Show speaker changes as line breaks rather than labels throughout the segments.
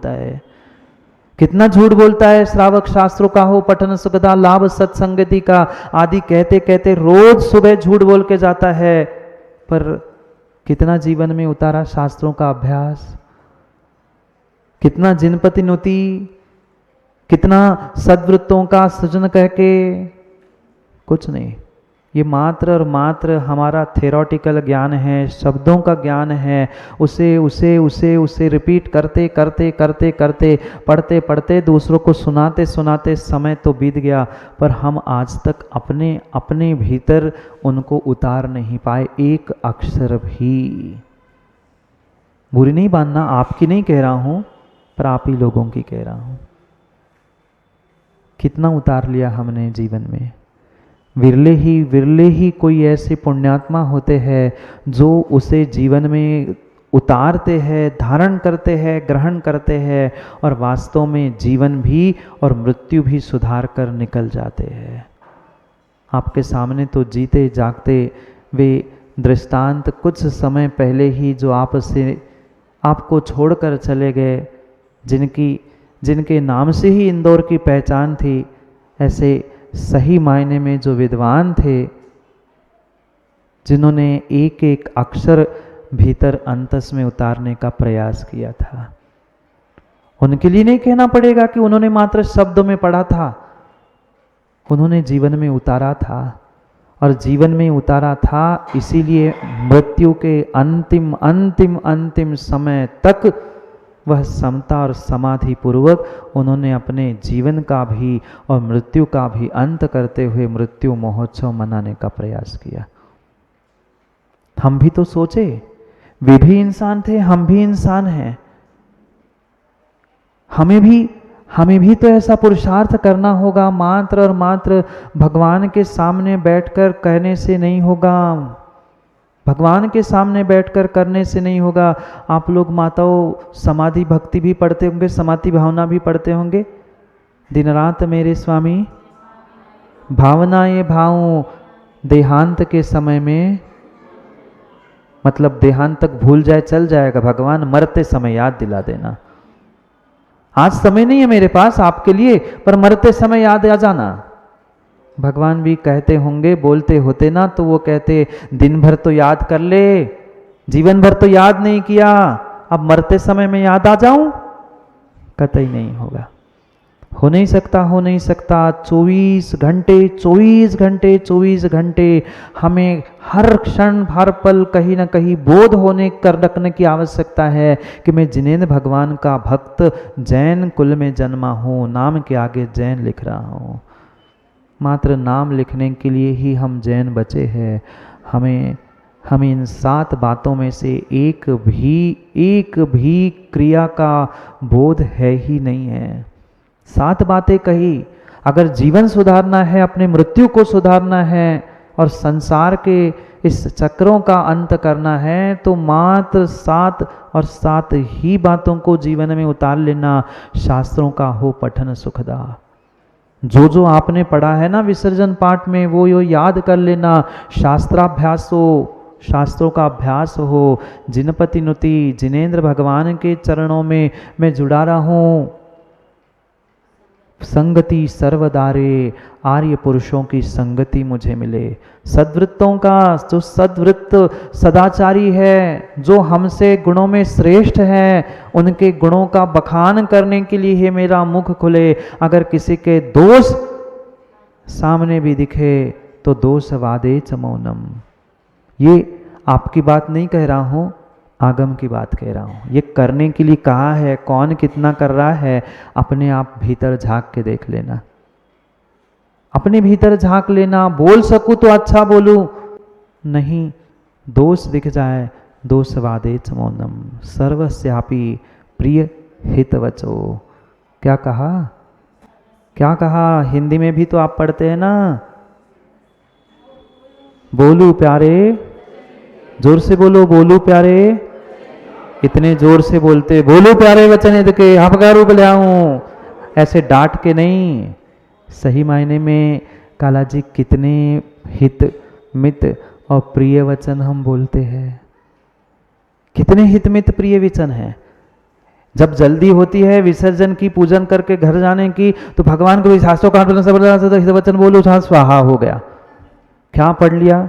बोलता है, कितना झूठ बोलता है। श्रावक शास्त्रों का हो पठन सुखदा, लाभ सत्संगति का आदि कहते कहते रोज सुबह झूठ बोल के जाता है, पर कितना जीवन में उतारा शास्त्रों का अभ्यास, कितना जिनपति नुति, कितना सद्वृत्तों का सृजन कह के, कुछ नहीं। ये मात्र और मात्र हमारा थेरोटिकल ज्ञान है, शब्दों का ज्ञान है। उसे उसे उसे उसे रिपीट करते करते करते करते, पढ़ते पढ़ते, दूसरों को सुनाते सुनाते समय तो बीत गया, पर हम आज तक अपने अपने भीतर उनको उतार नहीं पाए, एक अक्षर भी। बुरी नहीं मानना, आपकी नहीं कह रहा हूं, पर आप ही लोगों की कह रहा हूं। कितना उतार लिया हमने जीवन में। विरले ही कोई ऐसे पुण्यात्मा होते हैं जो उसे जीवन में उतारते हैं, धारण करते हैं, ग्रहण करते हैं, और वास्तव में जीवन भी और मृत्यु भी सुधार कर निकल जाते हैं। आपके सामने तो जीते जागते वे दृष्टांत कुछ समय पहले ही जो आपको छोड़कर चले गए, जिनके नाम से ही इंदौर की पहचान थी, ऐसे सही मायने में जो विद्वान थे, जिन्होंने एक एक अक्षर भीतर अंतस में उतारने का प्रयास किया था। उनके लिए नहीं कहना पड़ेगा कि उन्होंने मात्र शब्दों में पढ़ा था, उन्होंने जीवन में उतारा था, और जीवन में उतारा था इसीलिए मृत्यु के अंतिम अंतिम अंतिम समय तक वह समता और समाधि पूर्वक उन्होंने अपने जीवन का भी और मृत्यु का भी अंत करते हुए मृत्यु महोत्सव मनाने का प्रयास किया। हम भी तो सोचे, वे भी इंसान थे, हम भी इंसान हैं। हमें भी तो ऐसा पुरुषार्थ करना होगा, मात्र और मात्र भगवान के सामने बैठकर कहने से नहीं होगा, भगवान के सामने बैठकर करने से नहीं होगा। आप लोग माताओं समाधि भक्ति भी पढ़ते होंगे, समाधि भावना भी पढ़ते होंगे। दिन रात मेरे स्वामी भावना ये भाऊं, देहांत के समय में, मतलब देहांत तक भूल जाए चल जाएगा, भगवान मरते समय याद दिला देना। आज समय नहीं है मेरे पास आपके लिए, पर मरते समय याद आ जाना। भगवान भी कहते होंगे, बोलते होते ना तो वो कहते, दिन भर तो याद कर ले, जीवन भर तो याद नहीं किया, अब मरते समय में याद आ जाऊं? कतई नहीं होगा, हो नहीं सकता। 24 घंटे हमें हर क्षण हर पल कहीं ना कहीं बोध होने कर रखने की आवश्यकता है कि मैं जिनेंद्र भगवान का भक्त जैन कुल में जन्मा हूँ, नाम के आगे जैन लिख रहा हूँ। मात्र नाम लिखने के लिए ही हम जैन बचे हैं। हमें इन 7 बातों में से एक भी क्रिया का बोध है ही नहीं है। 7 बातें कही, अगर जीवन सुधारना है, अपने मृत्यु को सुधारना है और संसार के इस चक्रों का अंत करना है, तो मात्र 7 ही बातों को जीवन में उतार लेना। शास्त्रों का हो पठन सुखदा, जो आपने पढ़ा है ना विसर्जन पाठ में, वो याद कर लेना। शास्त्राभ्यास हो, शास्त्रों का अभ्यास हो। जिनपति नुति, जिनेंद्र भगवान के चरणों में मैं जुड़ा रहा हूँ। संगति सर्वदारे, आर्य पुरुषों की संगति मुझे मिले। सद्वृत्तों का, जो सद्वृत्त सदाचारी है, जो हमसे गुणों में श्रेष्ठ है, उनके गुणों का बखान करने के लिए ही मेरा मुख खुले। अगर किसी के दोष सामने भी दिखे तो दोष वादे च मौनम। ये आपकी बात नहीं कह रहा हूं, आगम की बात कह रहा हूं। ये करने के लिए कहा है, कौन कितना कर रहा है अपने आप भीतर झांक के देख लेना, अपने भीतर झांक लेना। बोल सकूं तो अच्छा बोलूं, नहीं दोष दिख जाए, दोष वादे च मौनम। सर्वस्यापि प्रिय हितवचो। क्या कहा? हिंदी में भी तो आप पढ़ते हैं ना, बोलू प्यारे, जोर से बोलो, बोलू प्यारे। इतने जोर से बोलते, बोलो प्यारे वचन हित के, आपका रूप ले आऊं, ऐसे डांट के नहीं। सही मायने में काला जी कितने हित मित और प्रिय वचन हम बोलते हैं, कितने हित मित प्रिय वचन है। जब जल्दी होती है विसर्जन की, पूजन करके घर जाने की, तो भगवान को शास्त्रों का वचन बोलो, स्वाहा हो गया। क्या पढ़ लिया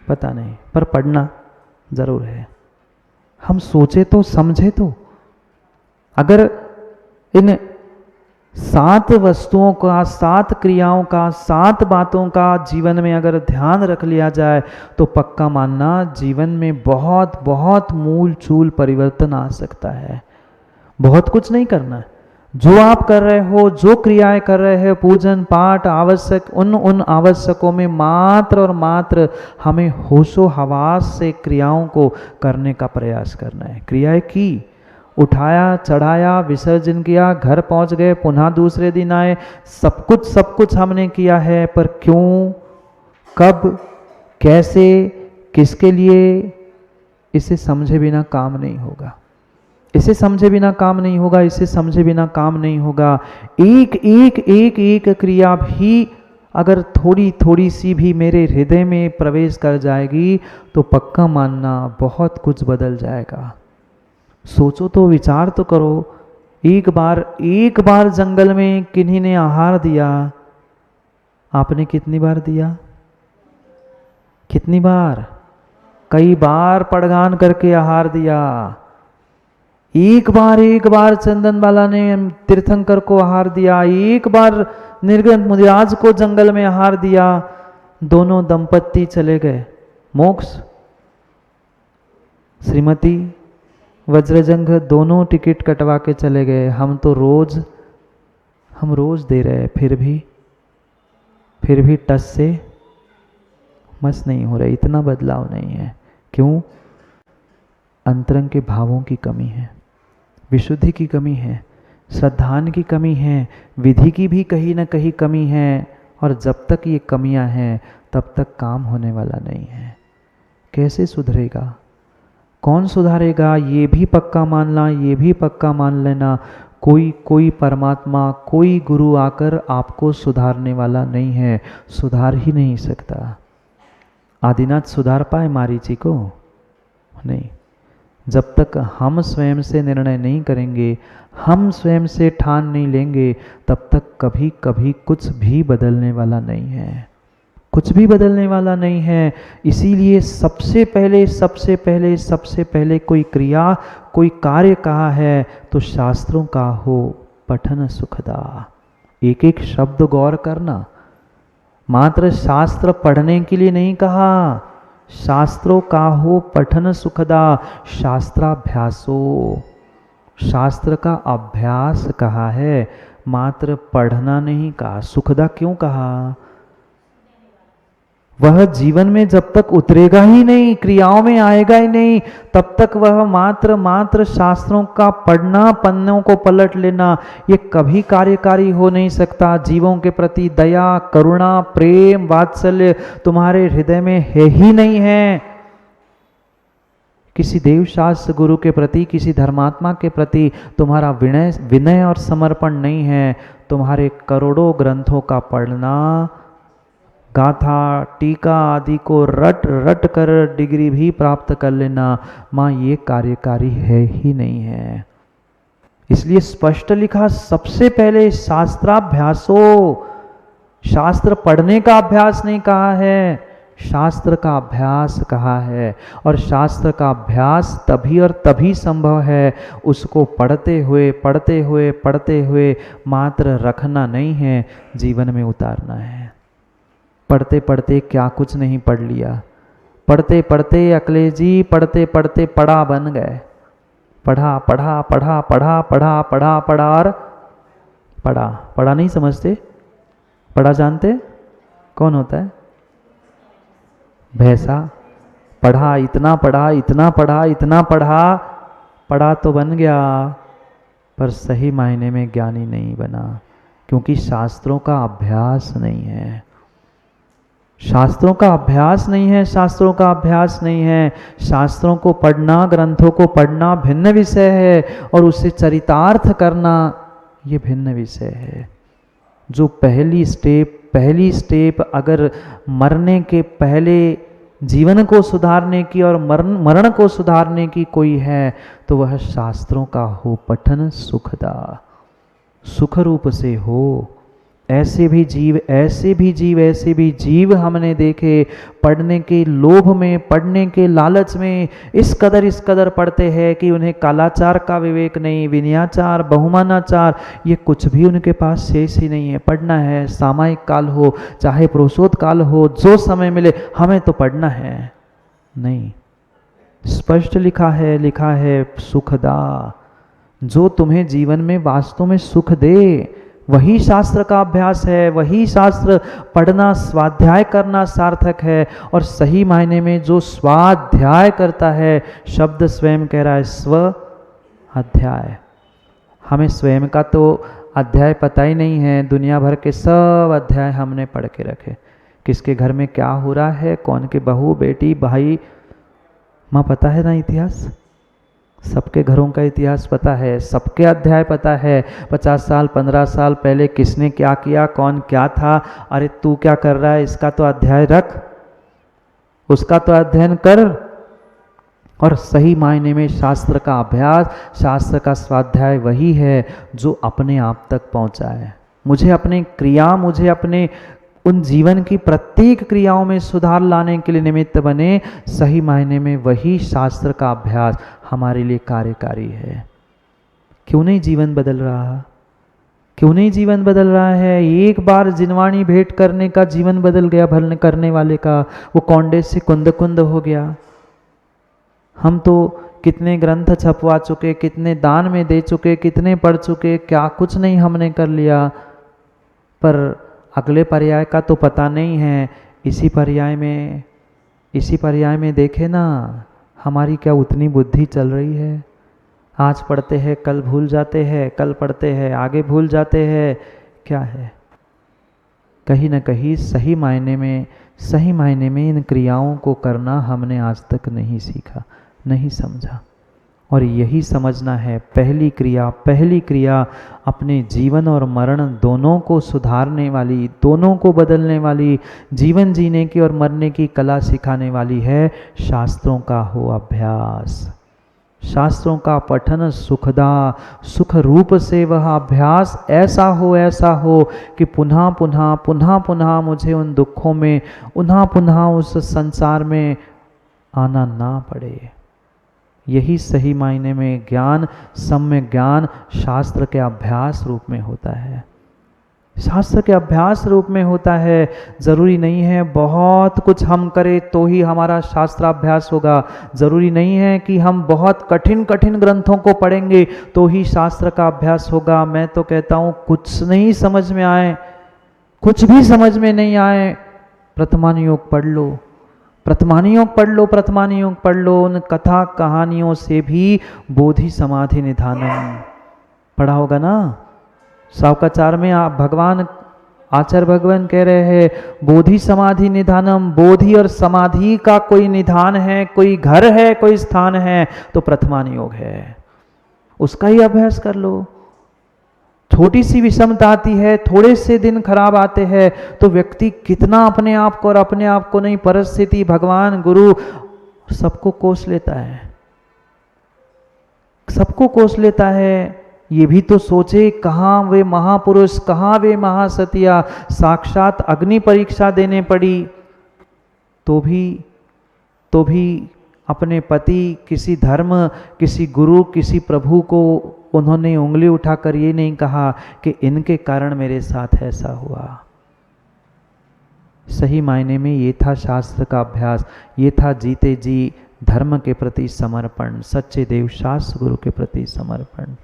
पता नहीं, पर पढ़ना जरूर है। हम सोचे तो समझे तो, अगर इन 7 वस्तुओं का, 7 क्रियाओं का, 7 बातों का जीवन में अगर ध्यान रख लिया जाए तो पक्का मानना जीवन में बहुत बहुत मूल चूल परिवर्तन आ सकता है। बहुत कुछ नहीं करना है, जो आप कर रहे हो, जो क्रियाएं कर रहे हैं, पूजन पाठ आवश्यक, उन आवश्यकों में मात्र और मात्र हमें होशो हवास से क्रियाओं को करने का प्रयास करना है। क्रियाएं की, उठाया, चढ़ाया, विसर्जन किया, घर पहुंच गए, पुनः दूसरे दिन आए, सब कुछ हमने किया है, पर क्यों, कब, कैसे, किसके लिए, इसे समझे बिना काम नहीं होगा। इसे समझे बिना काम नहीं होगा, इसे समझे बिना काम नहीं होगा। एक क्रिया भी अगर थोड़ी थोड़ी सी भी मेरे हृदय में प्रवेश कर जाएगी तो पक्का मानना बहुत कुछ बदल जाएगा। सोचो तो, विचार तो करो, एक बार जंगल में किन्हीं ने आहार दिया, आपने कितनी बार दिया? कितनी बार? कई बार पड़गान करके आहार दिया। एक बार चंदन बाला ने तीर्थंकर को आहार दिया, एक बार निर्गत मुदिराज को जंगल में आहार दिया, दोनों दंपत्ति चले गए मोक्ष। श्रीमती वज्रजंग दोनों टिकट कटवा के चले गए। हम तो रोज दे रहे हैं, फिर भी टस से मस नहीं हो रहे, इतना बदलाव नहीं है। क्यों? अंतरंग के भावों की कमी है, विशुद्धि की कमी है, श्रद्धान की कमी है, विधि की भी कहीं ना कहीं कमी है। और जब तक ये कमियां हैं तब तक काम होने वाला नहीं है। कैसे सुधरेगा? कौन सुधारेगा? ये भी पक्का मानना, ये भी पक्का मान लेना, कोई परमात्मा, कोई गुरु आकर आपको सुधारने वाला नहीं है, सुधार ही नहीं सकता। आदिनाथ सुधार पाए मारीची को? नहीं। जब तक हम स्वयं से निर्णय नहीं करेंगे, हम स्वयं से ठान नहीं लेंगे, तब तक कभी कुछ भी बदलने वाला नहीं है, कुछ भी बदलने वाला नहीं है। इसीलिए सबसे पहले कोई क्रिया, कोई कार्य कहा है तो शास्त्रों का हो पठन सुखदा। एक शब्द गौर करना, मात्र शास्त्र पढ़ने के लिए नहीं कहा, शास्त्रों का हो पठन सुखदा, शास्त्राभ्यासो, शास्त्र का अभ्यास कहा है, मात्र पढ़ना नहीं कहा। सुखदा क्यों कहा? वह जीवन में जब तक उतरेगा ही नहीं, क्रियाओं में आएगा ही नहीं, तब तक वह मात्र शास्त्रों का पढ़ना, पन्नों को पलट लेना, ये कभी कार्यकारी हो नहीं सकता। जीवों के प्रति दया, करुणा, प्रेम, वात्सल्य तुम्हारे हृदय में है ही नहीं है। किसी देव शास्त्र गुरु के प्रति, किसी धर्मात्मा के प्रति तुम्हारा विनय और समर्पण नहीं है। तुम्हारे करोड़ों ग्रंथों का पढ़ना, गाथा, टीका आदि को रट कर डिग्री भी प्राप्त कर लेना, माँ ये कार्यकारी है ही नहीं है। इसलिए स्पष्ट लिखा, सबसे पहले शास्त्राभ्यासो, शास्त्र पढ़ने का अभ्यास नहीं कहा है, शास्त्र का अभ्यास कहा है। और शास्त्र का अभ्यास तभी और तभी संभव है, उसको पढ़ते हुए मात्र रखना नहीं है, जीवन में उतारना है। पढ़ते क्या कुछ नहीं पढ़ लिया, पढ़ते अखिलेश जी पढ़ते पढ़ा बन गए। पढ़ा और पढ़ा नहीं समझते? पढ़ा जानते कौन होता है? भैंसा। पढ़ा, इतना पढ़ा तो बन गया, पर सही मायने में ज्ञानी नहीं बना, क्योंकि शास्त्रों का अभ्यास नहीं है। शास्त्रों का अभ्यास नहीं है। शास्त्रों को पढ़ना, ग्रंथों को पढ़ना भिन्न विषय है, और उससे चरितार्थ करना ये भिन्न विषय है। जो पहली स्टेप अगर मरने के पहले जीवन को सुधारने की और मरण को सुधारने की कोई है तो वह शास्त्रों का हो पठन सुखदा, सुख रूप से हो। ऐसे भी जीव हमने देखे पढ़ने के लोभ में, पढ़ने के लालच में इस कदर पढ़ते हैं कि उन्हें कालाचार का विवेक नहीं, विनयाचार, बहुमानाचार, ये कुछ भी उनके पास शेष ही नहीं है। पढ़ना है, सामायिक काल हो चाहे प्रोसोद काल हो, जो समय मिले हमें तो पढ़ना है। नहीं, स्पष्ट लिखा है सुखदा, जो तुम्हें जीवन में वास्तव में सुख दे वही शास्त्र का अभ्यास है, वही शास्त्र पढ़ना, स्वाध्याय करना सार्थक है। और सही मायने में जो स्वाध्याय करता है, शब्द स्वयं कह रहा है स्व अध्याय। हमें स्वयं का तो अध्याय पता ही नहीं है, दुनिया भर के सब अध्याय हमने पढ़ के रखे। किसके घर में क्या हो रहा है, कौन के बहू बेटी भाई माँ पता है ना इतिहास, सबके घरों का इतिहास पता है, सबके अध्याय पता है। 50 साल 15 साल पहले किसने क्या किया, कौन क्या था, अरे तू क्या कर रहा है, इसका तो अध्याय रख, उसका तो अध्ययन कर। और सही मायने में शास्त्र का अभ्यास, शास्त्र का स्वाध्याय वही है जो अपने आप तक पहुंचाए। मुझे अपने उन जीवन की प्रत्येक क्रियाओं में सुधार लाने के लिए निमित्त बने। सही मायने में वही शास्त्र का अभ्यास हमारे लिए कार्यकारी है। क्यों नहीं जीवन बदल रहा है? एक बार जिनवाणी भेंट करने का जीवन बदल गया, भलन करने वाले का, वो कौंडे से कुंद हो गया। हम तो कितने ग्रंथ छपवा चुके, कितने दान में दे चुके, कितने पढ़ चुके, क्या कुछ नहीं हमने कर लिया। पर अगले पर्याय का तो पता नहीं है। इसी पर्याय में देखे ना, हमारी क्या उतनी बुद्धि चल रही है? आज पढ़ते हैं कल भूल जाते हैं, कल पढ़ते हैं आगे भूल जाते हैं। क्या है? कहीं न कहीं सही मायने में इन क्रियाओं को करना हमने आज तक नहीं सीखा, नहीं समझा। और यही समझना है, पहली क्रिया अपने जीवन और मरण दोनों को सुधारने वाली, दोनों को बदलने वाली, जीवन जीने की और मरने की कला सिखाने वाली है शास्त्रों का हो अभ्यास। शास्त्रों का पठन सुखदा, सुख रूप से वह अभ्यास ऐसा हो कि पुनः मुझे उन दुखों में, पुनः उस संसार में आना ना पड़े। यही सही मायने में ज्ञान, सम्यक ज्ञान शास्त्र के अभ्यास रूप में होता है। शास्त्र के अभ्यास रूप में होता है। जरूरी नहीं है बहुत कुछ हम करें तो ही हमारा शास्त्राभ्यास होगा। जरूरी नहीं है कि हम बहुत कठिन ग्रंथों को पढ़ेंगे तो ही शास्त्र का अभ्यास होगा। मैं तो कहता हूँ कुछ नहीं समझ में आए, कुछ भी समझ में नहीं आए, प्रथमान योग पढ़ लो, प्रथमान योग पढ़ लो। उन कथा कहानियों से भी बोधि समाधि निधानम पढ़ा होगा ना। सावकाचार में आप आचार्य भगवान कह रहे हैं बोधि समाधि निधानम। बोधि और समाधि का कोई निधान है, कोई घर है, कोई स्थान है तो प्रथमान योग है, उसका ही अभ्यास कर लो। छोटी सी विषमता आती है, थोड़े से दिन खराब आते हैं तो व्यक्ति कितना अपने आप को, और अपने आप को नहीं, परिस्थिति, भगवान, गुरु सबको कोस लेता है। ये भी तो सोचे कहाँ वे महापुरुष, कहाँ वे महासतिया, साक्षात अग्नि परीक्षा देने पड़ी तो भी अपने पति, किसी धर्म, किसी गुरु, किसी प्रभु को उन्होंने उंगली उठाकर ये नहीं कहा कि इनके कारण मेरे साथ ऐसा हुआ। सही मायने में ये था शास्त्र का अभ्यास, ये था जीते जी धर्म के प्रति समर्पण, सच्चे देव शास्त्र गुरु के प्रति समर्पण।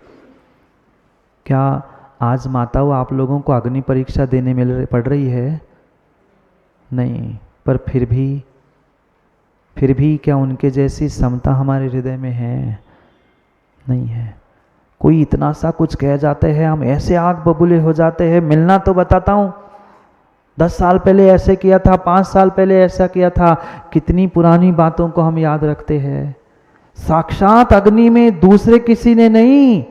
क्या आज माताओं आप लोगों को अग्नि परीक्षा देने पड़ रही है? नहीं, पर फिर भी क्या उनके जैसी समता हमारे हृदय में है? नहीं है। कोई इतना सा कुछ कह जाते हैं, हम ऐसे आग बबूले हो जाते हैं। मिलना तो बताता हूँ, 10 साल पहले ऐसे किया था, 5 साल पहले ऐसा किया था। कितनी पुरानी बातों को हम याद रखते हैं। साक्षात अग्नि में दूसरे किसी ने नहीं,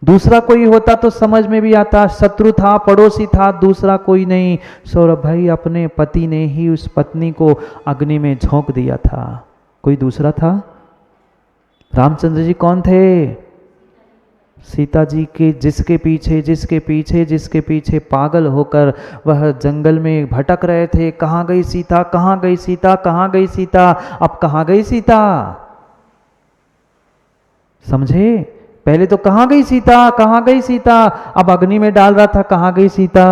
दूसरा कोई होता तो समझ में भी आता, शत्रु था, पड़ोसी था, दूसरा कोई नहीं। सौरभ भाई अपने पति ने ही उस पत्नी को अग्नि में झोंक दिया था, कोई दूसरा था? रामचंद्र जी कौन थे? सीता जी के जिसके पीछे पागल होकर वह जंगल में भटक रहे थे। कहाँ गई सीता, कहाँ गई सीता, कहाँ गई सीता? अब कहाँ गई सीता? समझे? पहले तो कहाँ गई सीता, कहाँ गई सीता, अब अग्नि में डाल रहा था, कहाँ गई सीता?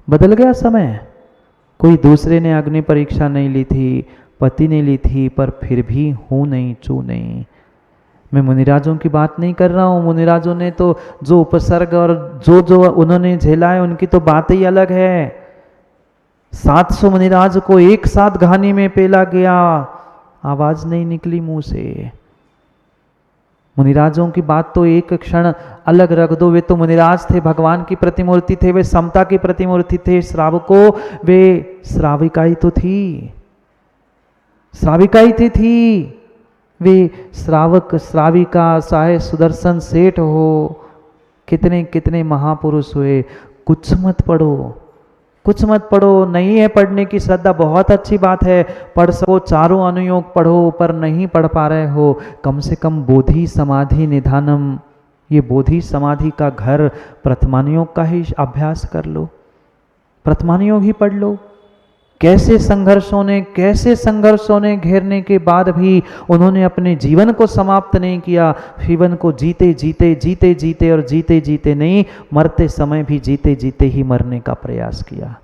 बदल गया समय। कोई दूसरे ने अग्नि परीक्षा नहीं ली थी, पति ने ली थी, पर फिर भी हूं नहीं चू नहीं। मैं मुनिराजों की बात नहीं कर रहा हूँ, मुनिराजों ने तो जो उपसर्ग और जो उन्होंने झेला है उनकी तो बात ही अलग है। 700 मुनिराज को एक साथ घानी में पेला गया, आवाज नहीं निकली मुंह से। मुनिराजों की बात तो एक क्षण अलग रख दो, वे तो मुनिराज थे, भगवान की प्रतिमूर्ति थे, वे समता की प्रतिमूर्ति थे। श्रावकों, वे श्राविकाई तो थी, श्राविकाई थी। वे श्रावक श्राविका, चाहे सुदर्शन सेठ हो, कितने कितने महापुरुष हुए। कुछ मत पढ़ो, कुछ मत पढ़ो। नहीं है पढ़ने की श्रद्धा, बहुत अच्छी बात है, पढ़ सको, चारों अनुयोग पढ़ो, पर नहीं पढ़ पा रहे हो, कम से कम बोधि समाधि निधानम, ये बोधि समाधि का घर प्रथमानुयोग का ही अभ्यास कर लो, प्रथमानुयोग ही पढ़ लो। कैसे संघर्षों ने घेरने के बाद भी उन्होंने अपने जीवन को समाप्त नहीं किया। जीवन को जीते जीते और जीते जीते नहीं, मरते समय भी जीते जीते ही मरने का प्रयास किया।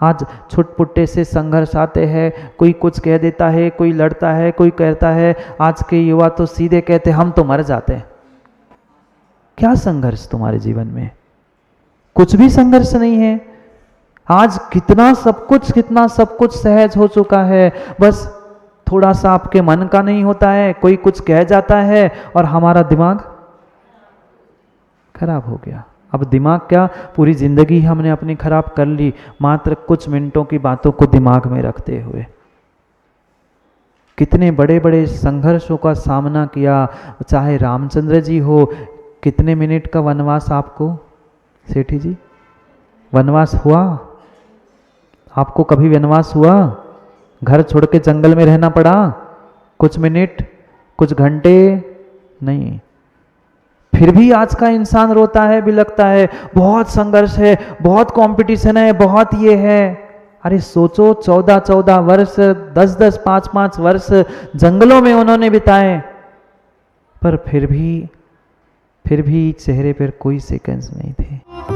आज छुटपुट्टे से संघर्ष आते हैं, कोई कुछ कह देता है, कोई लड़ता है, कोई कहता है। आज के युवा तो सीधे कहते हम तो मर जाते हैं। क्या संघर्ष तुम्हारे जीवन में? कुछ भी संघर्ष नहीं है। आज कितना सब कुछ सहज हो चुका है, बस थोड़ा सा आपके मन का नहीं होता है, कोई कुछ कह जाता है और हमारा दिमाग खराब हो गया। अब दिमाग क्या, पूरी जिंदगी हमने अपनी खराब कर ली, मात्र कुछ मिनटों की बातों को दिमाग में रखते हुए। कितने बड़े बड़े संघर्षों का सामना किया, चाहे रामचंद्र जी हो। कितने मिनट का वनवास आपको सेठी जी वनवास हुआ? आपको कभी वनवास हुआ? घर छोड़ के जंगल में रहना पड़ा? कुछ मिनट, कुछ घंटे नहीं। फिर भी आज का इंसान रोता है, बिलखता है, बहुत संघर्ष है, बहुत कंपटीशन है, बहुत ये है। अरे सोचो, 14 वर्ष, 10 5 वर्ष जंगलों में उन्होंने बिताए, पर फिर भी चेहरे पर कोई सेकंड्स नहीं थे।